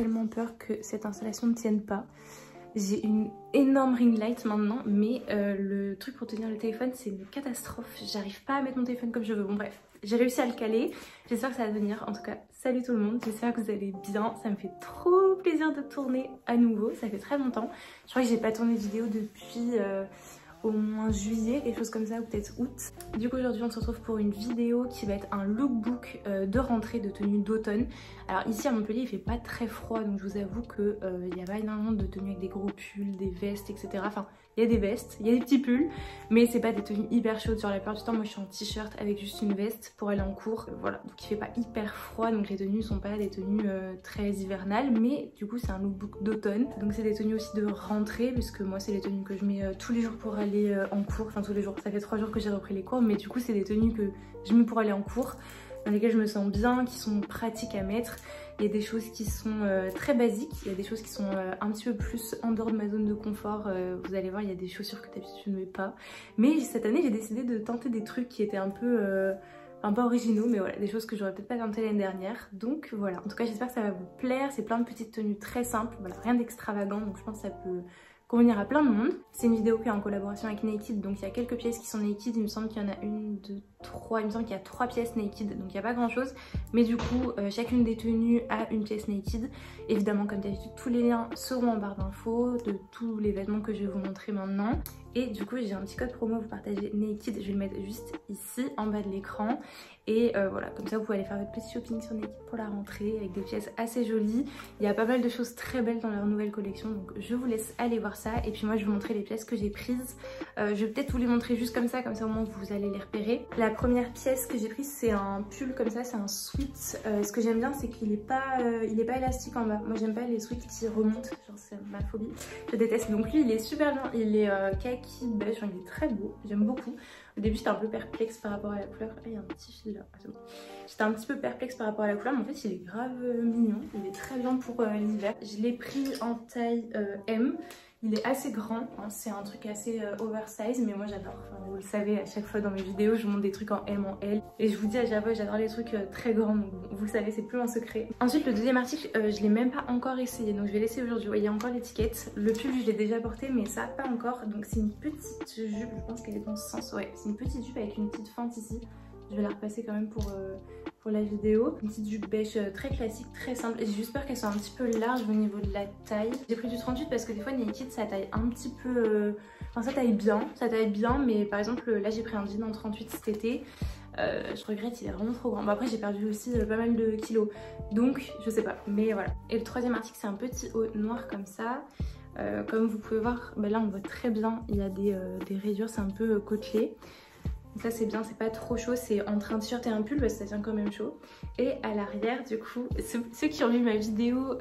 tellement peur que cette installation ne tienne pas. J'ai une énorme ring light maintenant, mais le truc pour tenir le téléphone c'est une catastrophe. J'arrive pas à mettre mon téléphone comme je veux. Bon bref, j'ai réussi à le caler. J'espère que ça va venir. En tout cas, salut tout le monde. J'espère que vous allez bien. Ça me fait trop plaisir de tourner à nouveau. Ça fait très longtemps. Je crois que j'ai pas tourné de vidéo depuis au moins juillet, quelque chose comme ça, ou peut-être août. Du coup aujourd'hui on se retrouve pour une vidéo qui va être un lookbook de rentrée de tenue d'automne. Alors ici à Montpellier il fait pas très froid, donc je vous avoue que il y a pas énormément de tenues avec des gros pulls, des vestes, etc. Enfin il y a des vestes, il y a des petits pulls, mais c'est pas des tenues hyper chaudes. Sur la plupart du temps moi je suis en t-shirt avec juste une veste pour aller en cours. Voilà, donc il fait pas hyper froid, donc les tenues sont pas des tenues très hivernales, mais du coup c'est un lookbook d'automne. Donc c'est des tenues aussi de rentrée, puisque moi c'est les tenues que je mets tous les jours pour aller en cours, enfin tous les jours, ça fait 3 jours que j'ai repris les cours, mais du coup c'est des tenues que je mets pour aller en cours, dans lesquelles je me sens bien, qui sont pratiques à mettre. Il y a des choses qui sont très basiques, il y a des choses qui sont un petit peu plus en dehors de ma zone de confort. Vous allez voir, il y a des chaussures que d'habitude je ne mets pas, mais cette année j'ai décidé de tenter des trucs qui étaient un peu originaux, mais voilà, des choses que j'aurais peut-être pas tentées l'année dernière. Donc voilà, en tout cas j'espère que ça va vous plaire. C'est plein de petites tenues très simples, voilà, rien d'extravagant, donc je pense que ça peut convenir à plein de monde. C'est une vidéo qui est en collaboration avec Naked, donc il y a quelques pièces qui sont Naked. Il me semble qu'il y en a 1, 2, 3, il me semble qu'il y a 3 pièces Naked, donc il n'y a pas grand chose, mais du coup chacune des tenues a une pièce Naked. Évidemment comme d'habitude tous les liens seront en barre d'infos de tous les vêtements que je vais vous montrer maintenant. Et du coup j'ai un petit code promo, vous partagez Naked, je vais le mettre juste ici en bas de l'écran. Et voilà, comme ça vous pouvez aller faire votre petit shopping sur Naked pour la rentrée avec des pièces assez jolies. Il y a pas mal de choses très belles dans leur nouvelle collection, donc je vous laisse aller voir ça. Et puis moi je vais vous montrer les pièces que j'ai prises. Je vais peut-être vous les montrer juste comme ça au moins vous allez les repérer. La première pièce que j'ai prise c'est un pull comme ça, c'est un sweat. Ce que j'aime bien c'est qu'il est pas élastique en bas. Moi j'aime pas les sweats qui remontent, genre c'est ma phobie. Je déteste. Donc lui il est super bien, il est kaki beige, il est très beau, j'aime beaucoup. Au début j'étais un peu perplexe par rapport à la couleur. Ah, il y a un petit fil là, c'est bon. J'étais un petit peu perplexe par rapport à la couleur, mais en fait il est grave mignon. Il est très bien pour l'hiver. Je l'ai pris en taille M. Il est assez grand, hein, c'est un truc assez oversize, mais moi j'adore. Enfin, vous le savez, à chaque fois dans mes vidéos je montre des trucs en M, en L. Et je vous dis à chaque fois j'adore les trucs très grands, donc vous le savez, c'est plus un secret. Ensuite le deuxième article, je l'ai même pas encore essayé, donc je vais l'essayer aujourd'hui. Il y a encore l'étiquette. Le pull je l'ai déjà porté, mais ça pas encore. Donc c'est une petite jupe, je pense qu'elle est dans ce sens. Ouais, c'est une petite jupe avec une petite fente ici. Je vais la repasser quand même pour la vidéo. Une petite jupe beige très classique, très simple. J'ai juste peur qu'elle soit un petit peu large au niveau de la taille. J'ai pris du 38 parce que des fois Naked ça taille un petit peu... Enfin ça taille bien, mais par exemple là j'ai pris un jean en 38 cet été. Je regrette, il est vraiment trop grand. Bon, après j'ai perdu aussi pas mal de kilos, donc je sais pas, mais voilà. Et le troisième article c'est un petit haut noir comme ça. Comme vous pouvez voir, là on voit très bien, il y a des rayures, c'est un peu côtelé. Donc ça c'est bien, c'est pas trop chaud, c'est entre un t-shirt et un pull parce que ça tient quand même chaud. Et à l'arrière du coup, ceux qui ont vu ma vidéo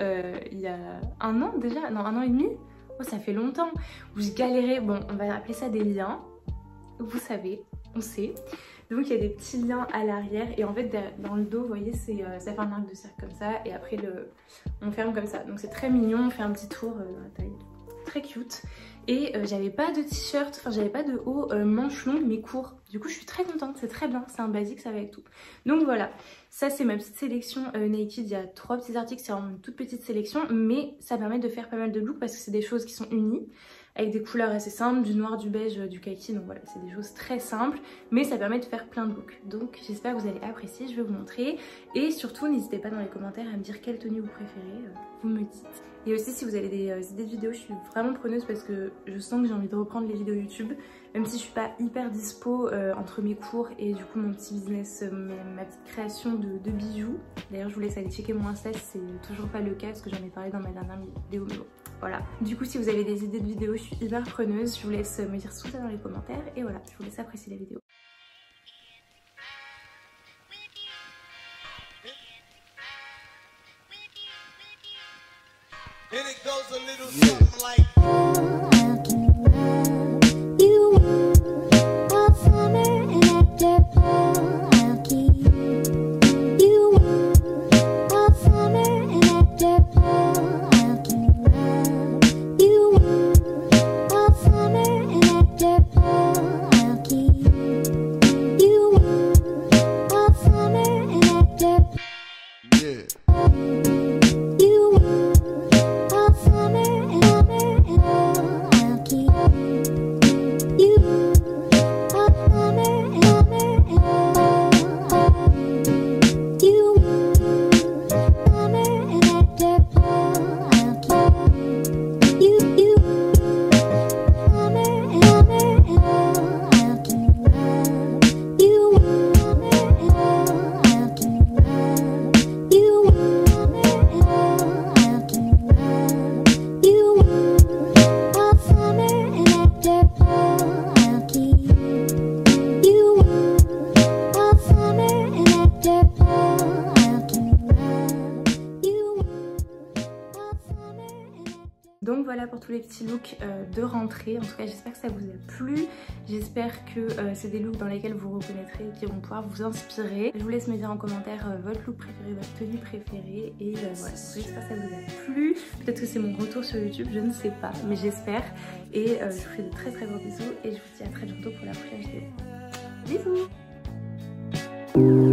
il y a 1 an déjà, non 1 an et demi, oh, ça fait longtemps, où je galérais, bon on va appeler ça des liens, vous savez, on sait. Donc il y a des petits liens à l'arrière et en fait dans le dos vous voyez ça fait un arc de cercle comme ça et après on ferme comme ça. Donc c'est très mignon, on fait un petit tour dans la taille, très cute. Et j'avais pas de t-shirt, enfin j'avais pas de haut manche longue mais court. Du coup je suis très contente, c'est très bien, c'est un basique, ça va avec tout. Donc voilà, ça c'est ma petite sélection Naked. Il y a 3 petits articles, c'est vraiment une toute petite sélection, mais ça permet de faire pas mal de looks parce que c'est des choses qui sont unies, avec des couleurs assez simples, du noir, du beige, du kaki, donc voilà, c'est des choses très simples, mais ça permet de faire plein de looks. Donc j'espère que vous allez apprécier, je vais vous montrer. Et surtout n'hésitez pas dans les commentaires à me dire quelle tenue vous préférez, vous me dites. Et aussi si vous avez des idées de vidéos, je suis vraiment preneuse parce que je sens que j'ai envie de reprendre les vidéos YouTube. Même si je suis pas hyper dispo entre mes cours et du coup mon petit business, ma petite création de bijoux. D'ailleurs je vous laisse aller checker mon Insta si c'est toujours pas le cas parce que j'en ai parlé dans ma dernière vidéo. Mais bon, voilà. Du coup si vous avez des idées de vidéos, je suis hyper preneuse. Je vous laisse me dire tout ça dans les commentaires et voilà, je vous laisse apprécier la vidéo. And it goes a little something like How can you love you all summer and after fall? I'll keep you all summer and after fall. How can you love you all summer and after fall? I'll keep you all summer and after yeah. you. pour tous les petits looks de rentrée. En tout cas j'espère que ça vous a plu, j'espère que c'est des looks dans lesquels vous reconnaîtrez et qui vont pouvoir vous inspirer. Je vous laisse me dire en commentaire votre look préféré, votre tenue préférée et voilà, j'espère que ça vous a plu. Peut-être que c'est mon retour sur YouTube, je ne sais pas, mais j'espère. Et je vous fais de très très gros bisous et je vous dis à très bientôt pour la prochaine vidéo. Bisous. Wow.